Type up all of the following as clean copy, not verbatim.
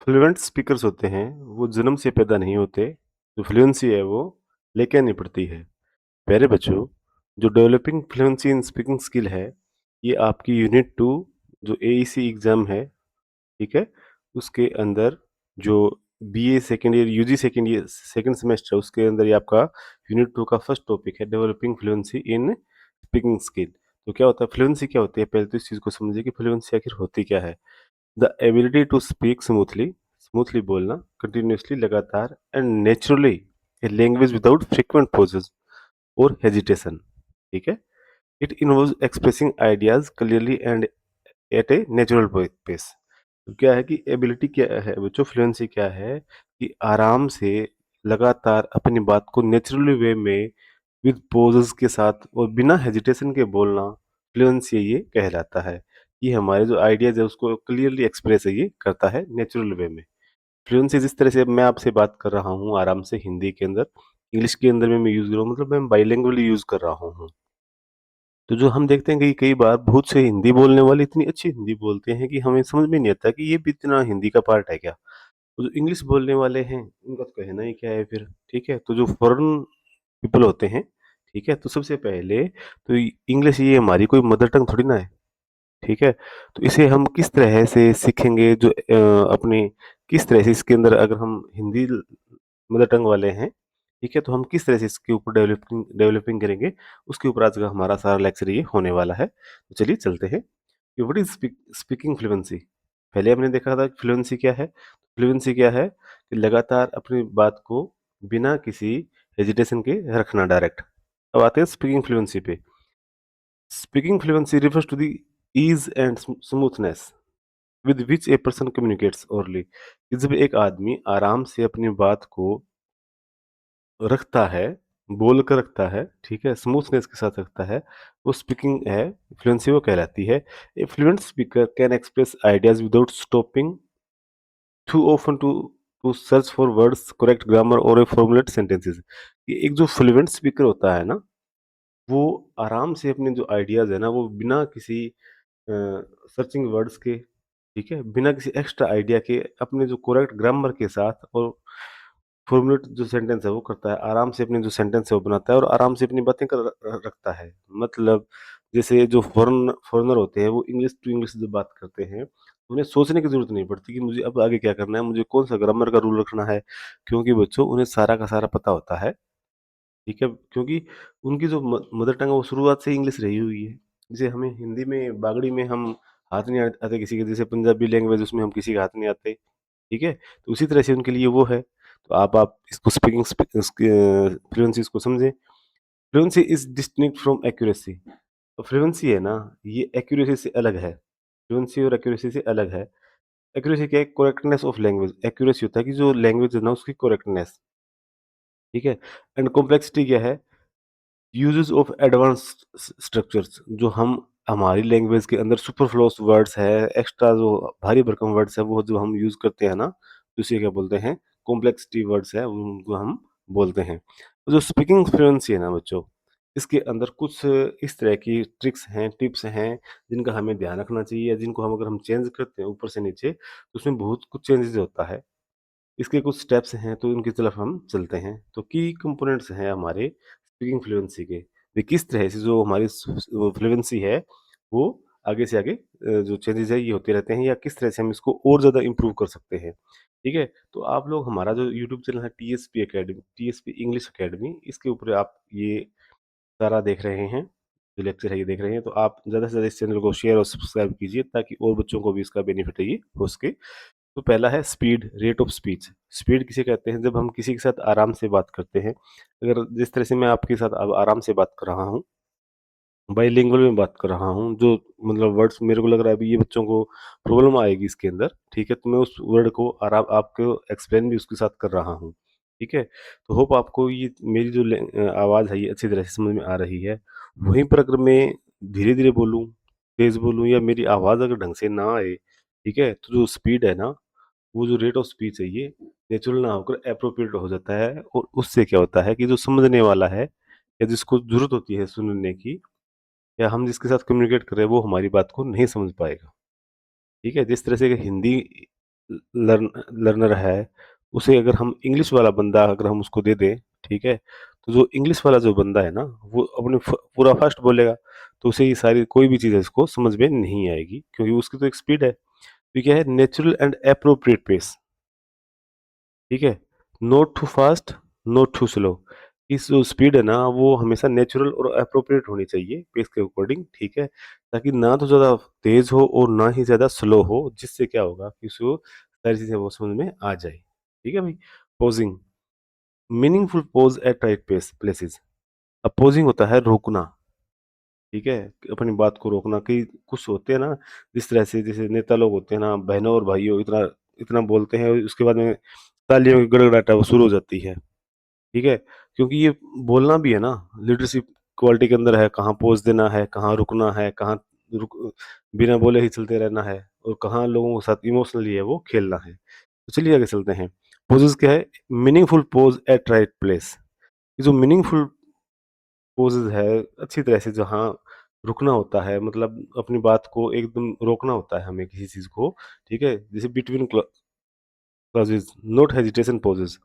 Fluent speakers होते हैं, वो जन्म से पैदा नहीं होते। जो फ्लुएंसी है वो लेके आनी पड़ती है। प्यारे बच्चों, जो developing fluency in speaking skill है, ये आपकी यूनिट 2 जो एईसी एग्ज़ाम है, ठीक है? उसके अंदर जो BA second year UG second semester उसके अंदर ये आपका यूनिट 2 का फर्स्ट टॉपिक है developing fluency in speaking skill. तो क्या होता है फ्लुएंसी क्या होती है? पहले तो इस चीज़ को समझिए कि फ्लुएंसी आखिर होती क्या है? The ability to speak smoothly, smoothly बोलना, कंटिन्यूअसली लगातार and naturally a language without frequent pauses और हेजिटेशन, ठीक है? It involves expressing ideas clearly and at a natural pace. तो क्या है कि एबिलिटी क्या है बच्चों, फ्लुएंसी क्या है कि आराम से लगातार अपनी बात को नेचुरली वे में विद पॉजेस के साथ और बिना हेजिटेशन के बोलना, फ्लुएंसी ये कहलाता है। ये हमारे जो आइडियाज है उसको क्लियरली एक्सप्रेस है ये करता है नेचुरल वे में। फ्लुएंसी जिस तरह से अब मैं आपसे बात कर रहा हूँ आराम से हिंदी के अंदर, इंग्लिश के अंदर में मैं यूज कर रहा हूँ, मतलब मैं बाइलिंगुअली यूज कर रहा हूँ। तो जो हम देखते हैं कि कई बार बहुत से हिंदी बोलने वाले इतनी अच्छी हिंदी बोलते हैं कि हमें समझ में नहीं आता कि ये भी इतना हिंदी का पार्ट है क्या। तो जो इंग्लिश बोलने वाले हैं उनका तो कहना ही क्या है फिर, ठीक है? तो जो फॉरेन पीपल होते हैं, ठीक है? तो सबसे पहले तो इंग्लिश ये हमारी कोई मदर टंग थोड़ी ना है, ठीक है? तो इसे हम किस तरह से सीखेंगे, जो अपने किस तरह से इसके अंदर अगर हम हिंदी मदर टंग वाले हैं, ठीक है? तो हम किस तरह से इसके ऊपर डेवलपिंग डेवलपिंग करेंगे, उसके ऊपर आज का हमारा सारा लेक्चर ये होने वाला है। तो चलिए चलते हैं कि व्हाट इज़ स्पीकिंग फ्लुएंसी। पहले हमने देखा था फ्लुएंसी क्या है? फ्लुएंसी क्या है कि लगातार अपनी बात को बिना किसी हेजिटेशन के रखना डायरेक्ट। अब आते हैं स्पीकिंग फ्लुएंसी पे। Speaking fluency refers to the ease and smoothness with which a person communicates orally। कि जब एक आदमी आराम से अपनी बात को रखता है, बोल कर रखता है, ठीक है? स्मूथनेस के साथ रखता है, वो स्पीकिंग है, फ्लुएंसी वो कहलाती है। A fluent speaker can express ideas without stopping too often to search for words, correct grammar और ए फॉर्मुलेट सेंटेंसेस। कि एक जो फ्लुएंट स्पीकर होता है ना, वो आराम से अपने जो आइडियाज़ है ना, वो बिना किसी सर्चिंग वर्ड्स के, ठीक है? बिना किसी एक्स्ट्रा आइडिया के अपने जो करेक्ट ग्रामर के साथ और फॉर्मूलेट जो सेंटेंस है वो करता है, आराम से अपने जो सेंटेंस है वो बनाता है और आराम से अपनी बातें कर रखता है। मतलब जैसे जो फॉरेनर होते हैं वो इंग्लिश टू इंग्लिश जब बात करते हैं, उन्हें सोचने की ज़रूरत नहीं पड़ती कि मुझे अब आगे क्या करना है, मुझे कौन-सा ग्रामर का रूल रखना है, क्योंकि बच्चों उन्हें सारा का सारा पता होता है। ठीक है? क्योंकि उनकी जो मदर टंग है वो शुरुआत से ही इंग्लिश रही हुई है। जैसे हमें हिंदी में बागड़ी में हम हाथ नहीं आते किसी के, जैसे पंजाबी लैंग्वेज उसमें हम किसी के हाथ नहीं आते, ठीक है? तो उसी तरह से उनके लिए वो है। तो आप इसको स्पीकिंग फ्लुएंसी इसको समझें। Fluency is distinct from accuracy. तो फ्लुएंसी है ना, ये एक्यूरेसी से अलग है। फ्लुएंसी और एक्यूरेसी से अलग है। एक्यूरेसी क्या है? Correctness of language. एक्यूरेसी होता है कि जो लैंग्वेज है ना उसकी करेक्टनेस, ठीक है? एंड कॉम्प्लेक्सिटी क्या है? Uses of advanced structures. जो हम हमारी लैंग्वेज के अंदर सुपरफ्लुअस वर्ड्स है, एक्स्ट्रा जो भारी भरकम वर्ड्स है वो जो हम यूज करते हैं ना, तो इसे क्या बोलते हैं? कॉम्प्लेक्सिटी वर्ड्स है, उनको हम बोलते हैं। तो जो स्पीकिंग फ्लुएंसी है ना बच्चों, इसके अंदर कुछ इस तरह की ट्रिक्स हैं, टिप्स हैं, जिनका हमें ध्यान रखना चाहिए, जिनको हम अगर हम चेंज करते हैं ऊपर से नीचे तो उसमें बहुत कुछ चेंजेस होता है। इसके कुछ स्टेप्स हैं तो उनकी तरफ हम चलते हैं। तो की कंपोनेंट्स हैं हमारे स्पीकिंग फ्लुएंसी के। वे किस तरह से जो हमारी फ्लुएंसी है वो आगे से आगे जो चेंजेस है ये होते रहते हैं, या किस तरह से हम इसको और ज़्यादा इम्प्रूव कर सकते हैं। ठीक है? तो आप लोग हमारा जो यूट्यूब चैनल है TSP academy, TSP English academy, इसके ऊपर आप ये सारा देख रहे हैं, जो लेक्चर है ये देख रहे हैं, तो आप ज़्यादा से ज़्यादा इस चैनल को शेयर और सब्सक्राइब कीजिए ताकि और बच्चों को भी इसका बेनिफिट ये हो सके। तो पहला है speed, rate of speech. Speed किसे कहते हैं? जब हम किसी के साथ आराम से बात करते हैं। अगर जिस तरह से मैं आपके साथ अब आराम से बात कर रहा हूँ, बाइलिंगुअल में बात कर रहा हूँ, जो मतलब वर्ड्स मेरे को लग रहा है अभी ये बच्चों को प्रॉब्लम आएगी इसके अंदर, ठीक है? तो मैं उस वर्ड को आराम आपको एक्सप्लेन भी उसके साथ कर रहा हूँ, ठीक है? तो होप आपको ये मेरी जो आवाज़ है ये अच्छी तरह से समझ में आ रही है। वहीं पर अगर मैं धीरे-धीरे बोलूँ, तेज़ बोलूँ, या मेरी आवाज़ अगर ढंग से ना आए, ठीक है? तो जो स्पीड है ना, वो जो रेट ऑफ स्पीच है ये नेचुरल ना होकर एप्रोप्रिएट हो जाता है, और उससे क्या होता है कि जो समझने वाला है या जिसको ज़रूरत होती है सुनने की, या हम जिसके साथ कम्युनिकेट कर रहे हैं वो हमारी बात को नहीं समझ पाएगा। ठीक है? जिस तरह से हिंदी लर्न लर्नर है, उसे अगर हम इंग्लिश वाला बंदा अगर हम उसको दे दें, ठीक है? तो जो इंग्लिश वाला जो बंदा है ना, वो अपने पूरा फ़ास्ट बोलेगा, तो उसे ये सारी कोई भी चीज़ है इसको समझ में नहीं आएगी, क्योंकि उसकी तो एक स्पीड है। तो क्या है, नेचुरल एंड एप्रोप्रिएट पेस, ठीक है? Not too fast, not too slow. इस जो स्पीड है ना, वो हमेशा नेचुरल और एप्रोप्रिएट होनी चाहिए पेस के अकॉर्डिंग, ठीक है? ताकि ना तो ज़्यादा तेज़ हो और ना ही ज़्यादा स्लो हो, जिससे क्या होगा कि उसको सारी चीज़ें वो समझ में आ जाए। ठीक है भाई? Pausing, meaningful pause at right places. अब पॉजिंग होता है रोकना, ठीक है? अपनी बात को रोकना, कि कुछ होते हैं ना, जिस तरह से जैसे नेता लोग होते हैं ना, बहनों और भाइयों इतना इतना बोलते हैं और उसके बाद में तालियों की गड़गड़ाहट वो शुरू हो जाती है। ठीक है? क्योंकि ये बोलना भी है ना, लीडरशिप क्वालिटी के अंदर है, कहाँ पोज़ देना है, कहाँ रुकना है, कहाँ रुक बिना बोले ही चलते रहना है और कहाँ लोगों के साथ इमोशनली है वो खेलना है। तो चलिए आगे चलते हैं। पोजेज़ क्या है? Meaningful pause at right place. ये जो मीनिंगफुल पोजेज़ है, अच्छी तरह से जहाँ रुकना होता है, मतलब अपनी बात को एकदम रोकना होता है हमें किसी चीज़ को, ठीक है? जैसे बिटवीन क्लॉज़ेज़, नॉट हेजिटेशन पोजेज़।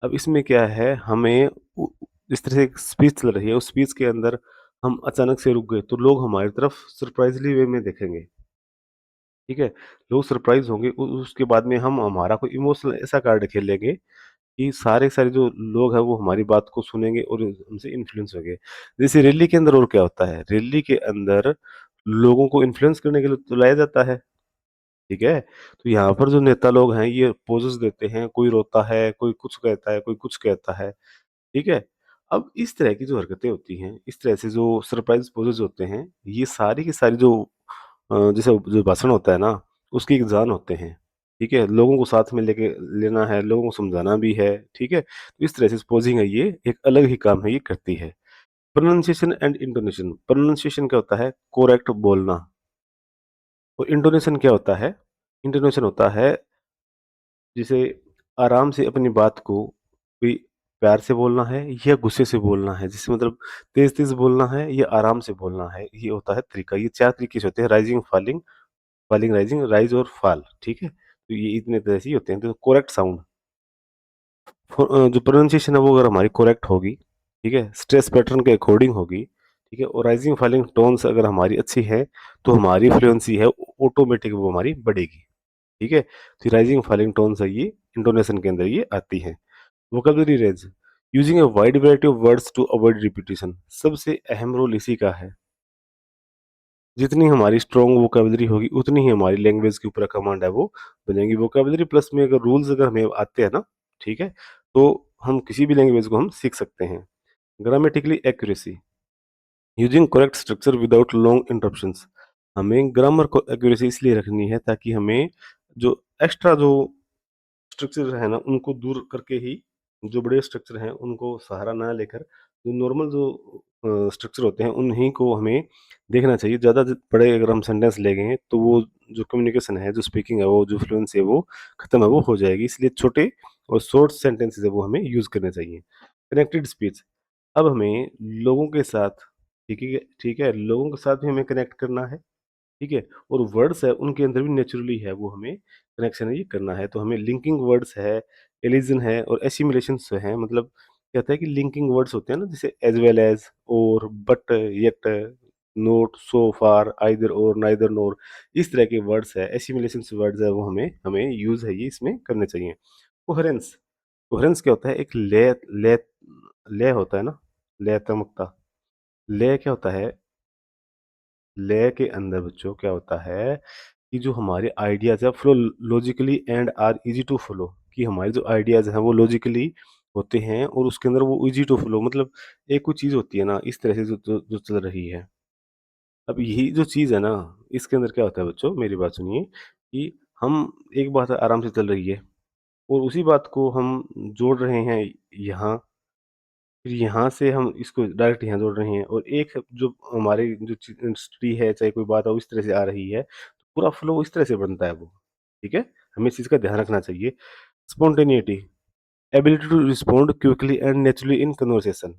अब इसमें क्या है, हमें जिस तरह से एक स्पीच चल रही है, उस स्पीच के अंदर हम अचानक से रुक गए, तो लोग हमारी तरफ सरप्राइज़ली वे में देखेंगे, ठीक है? लोग सरप्राइज़ होंगे, उसके बाद में हम हमारा कोई इमोशनल ऐसा कार्ड खेलेंगे कि सारे के सारे जो लोग हैं, वो हमारी बात को सुनेंगे और उनसे इन्फ्लुएंस होंगे। जैसे रैली के अंदर और क्या होता है, रैली के अंदर लोगों को इन्फ्लुएंस करने के लिए तो लाया जाता है, ठीक है? तो यहाँ पर जो नेता लोग हैं, ये पोजेज़ देते हैं, कोई रोता है, कोई कुछ कहता है, कोई कुछ कहता है। ठीक है? अब इस तरह की जो हरकतें होती हैं, इस तरह से जो सरप्राइज़ पॉसेस होते हैं, ये सारी की सारी जो जैसे जो भाषण होता है ना, उसकी एक जान होते हैं, ठीक है? लोगों को साथ में लेके लेना है, लोगों को समझाना भी है, ठीक है? तो इस तरह से पोजिंग है, ये एक अलग ही काम है, ये करती है। प्रोनंसिएशन एंड इंटोनेशन, प्रोनंसिएशन क्या होता है? करेक्ट बोलना। और इंटोनेशन क्या होता है? इंटोनेशन होता है जिसे आराम से अपनी बात को कोई प्यार से बोलना है या गुस्से से बोलना है, जिससे मतलब तेज-तेज बोलना है या आराम से बोलना है, ये होता है तरीका। ये 4 तरीके से होते हैं, rising, falling, falling, rising, rise और फॉल, ठीक है? तो ये इतने तरह से ही होते हैं। तो करेक्ट साउंड, जो प्रोनंसिएशन है वो अगर हमारी करेक्ट होगी, ठीक है? स्ट्रेस पैटर्न के अकॉर्डिंग होगी, ठीक है? और राइजिंग, फॉलिंग टोन्स अगर हमारी अच्छी है, तो हमारी फ्लुएंसी है ऑटोमेटिक वो हमारी बढ़ेगी, ठीक है? तो राइजिंग, फॉलिंग टोन्स है, ये इंटोनेशन के अंदर ये आती हैं। Vocabulary range, using a wide variety of words to avoid repetition, सबसे अहम रोल इसी का है। जितनी हमारी स्ट्रॉन्ग वोकैब्युलरी होगी, उतनी ही हमारी लैंग्वेज के ऊपर कमांड है वो बनेगी। वोकैब्युलरी प्लस में अगर रूल्स अगर हमें आते हैं ना, ठीक है? तो हम किसी भी लैंग्वेज को हम सीख सकते हैं। Grammatically accuracy, using correct structure without long interruptions, हमें ग्रामर को एक्यूरेसी इसलिए रखनी है ताकि हमें जो एक्स्ट्रा जो स्ट्रक्चर है ना, उनको दूर करके ही जो बड़े स्ट्रक्चर हैं, उनको सहारा ना लेकर जो नॉर्मल जो स्ट्रक्चर होते हैं, उन्हीं को हमें देखना चाहिए। ज़्यादा बड़े अगर हम सेंटेंस ले गए, तो वो जो कम्युनिकेशन है, जो स्पीकिंग है, वो जो फ्लुएंसी है, वो खत्म है, वो हो जाएगी। इसलिए छोटे और शॉर्ट सेंटेंसेस है, वो हमें यूज़ करने चाहिए। कनेक्टेड स्पीच, अब हमें लोगों के साथ, ठीक है? लोगों के साथ भी हमें कनेक्ट करना है, ठीक है? और वर्ड्स है, उनके अंदर भी नेचुरली है, वो हमें कनेक्शन है ये करना है। तो हमें लिंकिंग वर्ड्स है, एलिज़न है और एसिमिलेशंस है, मतलब क्या होता है कि लिंकिंग वर्ड्स होते हैं ना, जैसे एज़ वेल एज़, और, but, yet, note, so far, either और, नाइदर नोर, इस तरह के वर्ड्स है, एसिमिलेशंस वर्ड्स है, वो हमें हमें यूज़ है ये इसमें करने चाहिए। कोहेरेंस, कोहेरेंस क्या होता है? एक लय लय लय होता है ना, लयात्मकता। लय क्या होता है? लय के अंदर बच्चों क्या होता है कि जो हमारे आइडियाज़ है flow logically and are easy to follow, कि हमारे जो आइडियाज़ हैं वो लॉजिकली होते हैं और उसके अंदर वो ईज़ी टू फॉलो, मतलब एक कोई चीज़ होती है ना, इस तरह से जो चल रही है। अब यही जो चीज़ है ना, इसके अंदर क्या होता है बच्चों, मेरी बात सुनिए, कि हम एक बात आराम से चल रही है और उसी बात को हम जोड़ रहे हैं यहाँ, फिर यहाँ से हम इसको डायरेक्ट यहाँ जोड़ रहे हैं और एक जो हमारी जो स्टडी है, चाहे कोई बात है, वो इस तरह से आ रही है, तो पूरा फ्लो इस तरह से बनता है वो, ठीक है? हमें इस चीज़ का ध्यान रखना चाहिए। Spontaneity, ability to respond quickly and naturally in conversation.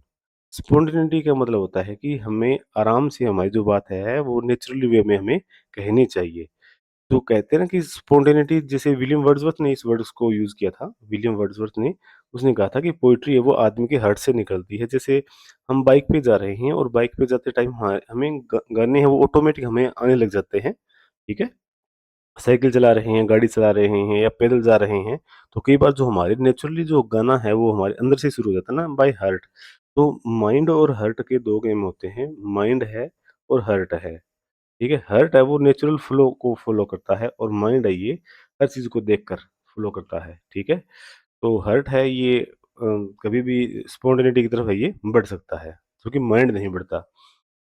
Spontaneity का मतलब होता है कि हमें आराम से हमारी जो बात है, वो नेचुरली वे में हमें कहनी चाहिए। तो कहते हैं ना कि स्पॉन्टेनिटी, जैसे विलियम वर्ड्सवर्थ ने इस वर्ड्स को यूज़ किया था। विलियम वर्ड्सवर्थ ने, उसने कहा था कि पोएट्री है वो आदमी के हार्ट से निकलती है। जैसे हम बाइक पे जा रहे हैं और बाइक पे जाते टाइम हमें गाने हैं वो ऑटोमेटिक हमें आने लग जाते हैं, ठीक है? साइकिल चला रहे हैं, गाड़ी चला रहे हैं या पैदल जा रहे हैं, तो कई बार जो हमारे नेचुरली जो गाना है वो हमारे अंदर से शुरू हो जाता है ना, बाय हार्ट। तो माइंड और हार्ट के 2 गेम होते हैं, माइंड है और हार्ट है, ठीक है? हार्ट है वो नेचुरल फ्लो को फ़ॉलो करता है और माइंड है ये हर चीज़ को देखकर फ़ॉलो करता है, ठीक है? तो हार्ट है ये कभी भी स्पॉन्टेनिटी की तरफ है ये बढ़ सकता है, क्योंकि माइंड नहीं बढ़ता।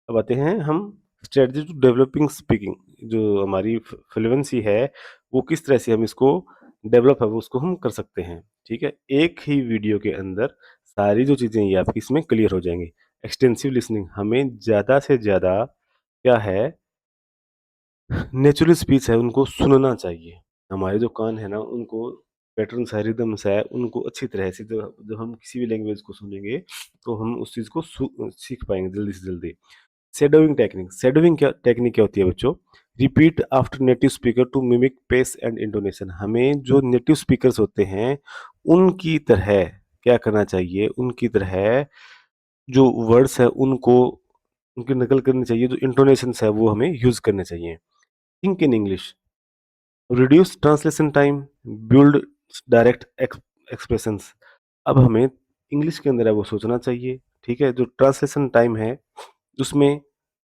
अब आते हैं हम स्ट्रेटजी टू डेवलपिंग स्पीकिंग, जो हमारी फ्लुएंसी है वो किस तरह से हम इसको डेवलप है वो उसको हम कर सकते हैं, ठीक है? एक ही वीडियो के अंदर सारी जो चीज़ें ये आपकी इसमें क्लियर हो जाएँगी। एक्सटेंसिव लिसनिंग, हमें ज़्यादा से ज़्यादा क्या है, नेचुरल स्पीच है उनको सुनना चाहिए। हमारे जो कान है ना उनको पैटर्न्स है, रिदम्स है, उनको अच्छी तरह से जब जब हम किसी भी लैंग्वेज को सुनेंगे तो हम उस चीज़ को सीख पाएँगे जल्दी से जल्दी। शैडोइंग टेक्निक, शैडोइंग क्या टेक्निक क्या होती है बच्चों? Repeat after native speaker to mimic pace and intonation. हमें जो नेटिव स्पीकर्स होते हैं उनकी तरह क्या करना चाहिए, उनकी तरह जो वर्ड्स हैं उनको उनकी नकल करनी चाहिए, जो इंटोनेशंस है वो हमें यूज़ करने चाहिए। Think in English, reduce translation time, build direct expressions. अब हमें इंग्लिश के अंदर है वो सोचना चाहिए, ठीक है? जो ट्रांसलेशन टाइम है उसमें,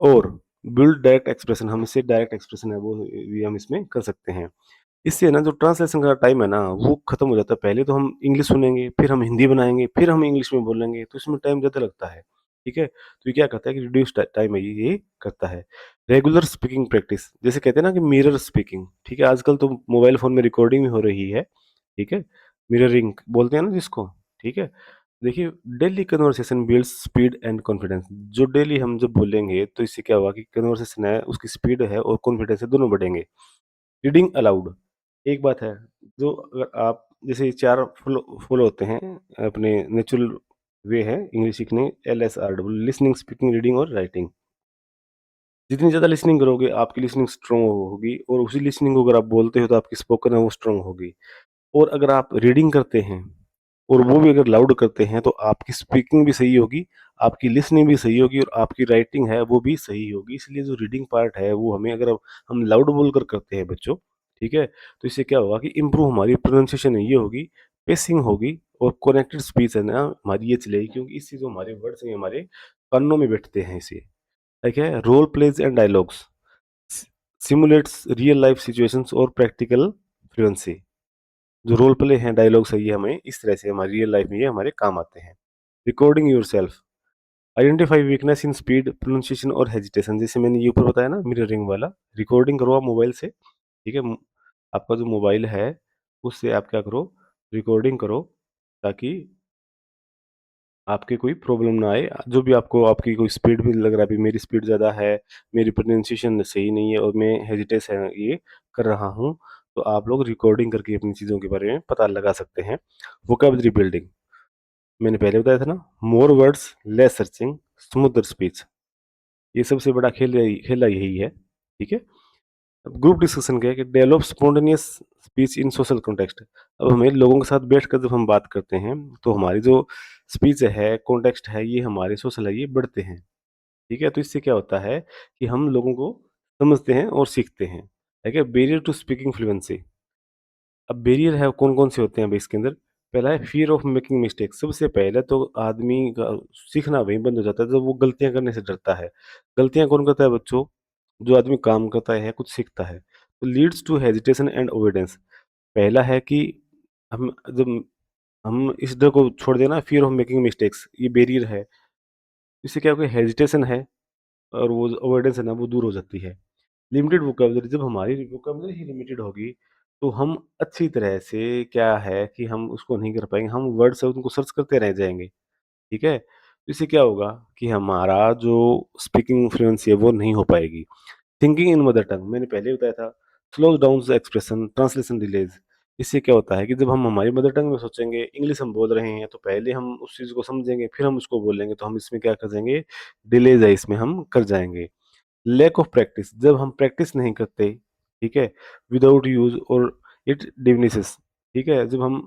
और बिल्ड डायरेक्ट एक्सप्रेशन, हम इससे डायरेक्ट एक्सप्रेशन है वो भी हम इसमें कर सकते हैं। इससे ना जो ट्रांसलेशन का टाइम है ना वो खत्म हो जाता है। पहले तो हम इंग्लिश सुनेंगे, फिर हम हिंदी बनाएँगे, फिर हम इंग्लिश में बोलेंगे, तो इसमें टाइम ज़्यादा लगता है, ठीक है? तो ये क्या करता है कि रिड्यूस टाइम है ये करता है। रेगुलर स्पीकिंग प्रैक्टिस, जैसे कहते हैं ना कि मिरर स्पीकिंग, ठीक है? आजकल तो मोबाइल फ़ोन में रिकॉर्डिंग भी हो रही है, ठीक है? मिररिंग बोलते हैं ना जिसको, ठीक है? देखिए, daily conversation builds speed and confidence. जो डेली हम जब बोलेंगे तो इससे क्या होगा कि कन्वर्सेशन है उसकी स्पीड है और कॉन्फिडेंस है दोनों बढ़ेंगे। रीडिंग अलाउड, एक बात है, जो अगर आप जैसे 4 फ्लो होते हैं अपने नेचुरल वे है इंग्लिश सीखने, LSRW, लिसनिंग, स्पीकिंग, रीडिंग और राइटिंग। जितनी ज़्यादा लिसनिंग करोगे आपकी लिसनिंग स्ट्रॉन्ग होगी और उसी लिसनिंग को अगर आप बोलते हो तो आपकी स्पोकन है वो स्ट्रॉन्ग होगी। और अगर आप रीडिंग करते हैं और वो भी अगर लाउड करते हैं तो आपकी स्पीकिंग भी सही होगी, आपकी लिसनिंग भी सही होगी और आपकी राइटिंग है वो भी सही होगी। इसलिए जो रीडिंग पार्ट है वो हमें अगर हम लाउड बोलकर करते हैं बच्चों, ठीक है? तो इससे क्या होगा कि इम्प्रूव हमारी प्रोनाउंसिएशन ये होगी, पेसिंग होगी और कनेक्टेड स्पीच है ना हमारी ये चलेगी, क्योंकि इससे जो हमारे वर्ड्स हैं ये हमारे कानों में बैठते हैं इससे। ठीक है? Role plays and dialogues simulates real life situations और प्रैक्टिकल फ्लुएंसी। जो रोल प्ले हैं, डायलॉग्स है, ये हमें इस तरह से हमारी रियल लाइफ में ये हमारे काम आते हैं। Recording yourself, identify weakness in speed, pronunciation और हेजिटेशन। जैसे मैंने ये ऊपर बताया ना मिररिंग वाला, रिकॉर्डिंग करो आप मोबाइल से, ठीक है? आपका जो मोबाइल है, उससे आप क्या करो, रिकॉर्डिंग करो, ताकि आपके कोई प्रॉब्लम ना आए। जो भी आपको आपकी कोई स्पीड भी लग रहा है, अभी मेरी स्पीड ज़्यादा है, मेरी प्रोनाउंसिएशन सही नहीं है और मैं हेजिटेस है ये कर रहा हूँ, तो आप लोग रिकॉर्डिंग करके अपनी चीज़ों के बारे में पता लगा सकते हैं। वोकैब्युलरी बिल्डिंग, मैंने पहले बताया था ना, more words, less searching, smoother speech. ये सबसे बड़ा खेला यही है, ठीक है? अब ग्रुप डिस्कशन क्या है कि develop spontaneous speech in social context. अब हमें लोगों के साथ बैठकर जब हम बात करते हैं, तो हमारी जो स्पीच है, कॉन्टेक्स्ट है, ये हमारे सोशल है, ये बढ़ते हैं, ठीक है? तो इससे क्या होता है कि हम लोगों को समझते हैं और सीखते हैं, ठीक है? Barrier to speaking fluency. अब बैरियर है कौन-कौन से होते हैं अभी इसके अंदर? पहला है फ़ियर ऑफ मेकिंग मिस्टेक्स। सबसे पहले तो आदमी का सीखना वहीं बंद हो जाता है जब वो गलतियाँ करने से डरता है। गलतियाँ कौन करता है बच्चों? जो आदमी काम करता है, कुछ सीखता है। तो leads to hesitation and avoidance. पहला है कि हम जब हम इस डर को छोड़ देना, फ़ियर ऑफ मेकिंग मिस्टेक्स, ये बैरियर है। इससे क्या होगा, हेजिटेशन है और वो जो अवॉइडेंस है ना वो दूर हो जाती है। लिमिटेड वोकैब्युलरी, जब हमारी वोकैब्युलरी ही लिमिटेड होगी, तो हम अच्छी तरह से क्या है कि हम उसको नहीं कर पाएँगे, हम वर्ड्स है उनको सर्च करते रह जाएँगे, ठीक है? तो इससे क्या होगा कि हमारा जो स्पीकिंग फ्लुएंसी है वो नहीं हो पाएगी। थिंकिंग इन मदर टंग, मैंने पहले ही बताया था, slows down the expression, translation delays. इससे क्या होता है कि जब हम हमारी मदर टंग में सोचेंगे, इंग्लिश हम बोल रहे हैं, तो पहले हम उस चीज़ को समझेंगे, फिर हम उसको बोलेंगे, तो हम इसमें क्या कर जाएँगे, डिलेज़ है इसमें हम कर जाएँगे। लैक ऑफ प्रैक्टिस, जब हम प्रैक्टिस नहीं करते, ठीक है? विदाउट यूज़ और इट डिमिनिशेस, ठीक है? जब हम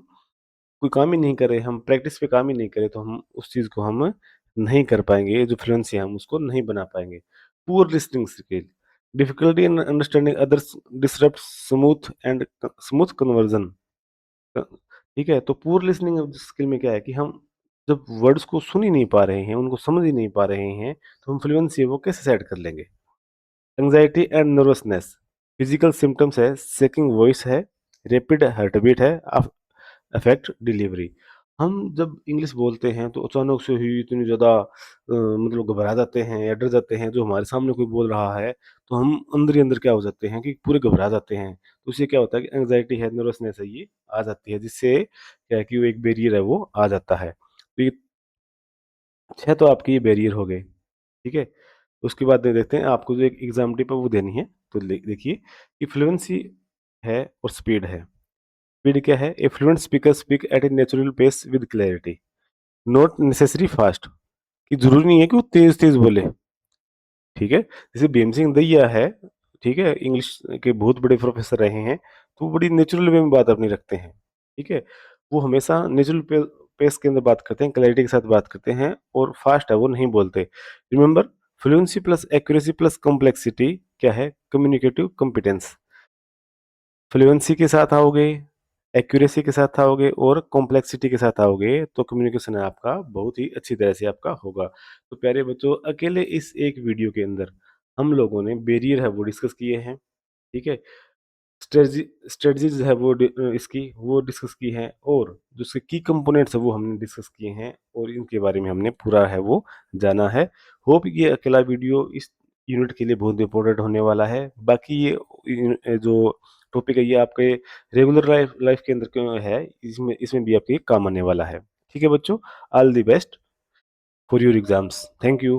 कोई काम ही नहीं कर रहे, हम प्रैक्टिस पे काम ही नहीं करें, तो हम उस चीज़ को हम नहीं कर पाएँगे, ये जो फ्लुएंसी है हम उसको नहीं बना पाएँगे। Poor listening skill, difficulty in understanding others disrupt smooth conversion. Uh, ठीक है? तो पुअर लिसनिंग स्किल में क्या है कि हम जब वर्ड्स को सुन ही नहीं पा रहे हैं, उनको समझ ही नहीं पा रहे हैं, तो हम फ्लुएंसी है वो कैसे सेट कर लेंगे? Anxiety and nervousness, physical symptoms है, शेकिंग वॉइस है, रैपिड हार्टबीट है, अफेक्ट डिलीवरी। हम जब इंग्लिश बोलते हैं तो अचानक से ही इतनी ज़्यादा मतलब घबरा जाते हैं या डर जाते हैं, जो हमारे सामने कोई बोल रहा है, तो हम अंदर ही अंदर क्या हो जाते हैं कि पूरे घबरा जाते हैं। तो उससे क्या होता है कि एंग्जायटी है, नर्वसनेस है, ये आ जाती है, जिससे क्या है कि वो एक बैरियर है वो आ जाता है। तो ये 6 तो आपके ये बैरियर हो गए, ठीक है? उसके बाद दे देखते हैं आपको जो एक एग्ज़ाम टिप है वो देनी है। तो देखिए कि फ्लुएंसी है और स्पीड है। स्पीड क्या है? A fluent speaker speak at a natural pace with clarity, not necessary fast, कि ज़रूरी नहीं है कि वो तेज़-तेज़ बोले, ठीक है? जैसे भीम सिंह दैया है, ठीक है? इंग्लिश के बहुत बड़े प्रोफ़ेसर रहे हैं, तो वो बड़ी नेचुरल वे में बात अपनी रखते हैं, ठीक है? वो हमेशा नेचुरल पेस के अंदर बात करते हैं, क्लैरिटी के साथ बात करते हैं और फास्ट है वो नहीं बोलते। Remember, fluency plus accuracy plus complexity क्या है? Communicative competence. फ्लुएंसी के साथ आओगे, एक्यूरेसी के साथ आओगे और कॉम्प्लेक्सिटी के साथ आओगे, तो कम्युनिकेशन है आपका बहुत ही अच्छी तरह से आपका होगा। तो प्यारे बच्चों, अकेले इस एक वीडियो के अंदर हम लोगों ने बैरियर है वो डिस्कस किए हैं, ठीक है? स्ट्रेटजीज़ है वो इसकी वो डिस्कस की हैं और जो उसके की कंपोनेंट्स है वो हमने डिस्कस किए हैं और इनके बारे में हमने पूरा है वो जाना है। होप ये अकेला वीडियो इस यूनिट के लिए बहुत इम्पोर्टेंट होने वाला है। बाकी जो टॉपिक है ये आपके रेगुलर लाइफ लाइफ के अंदर क्यों है, इसमें इसमें भी आपके काम आने वाला है। ठीक है बच्चों, all the best for your exams. Thank you.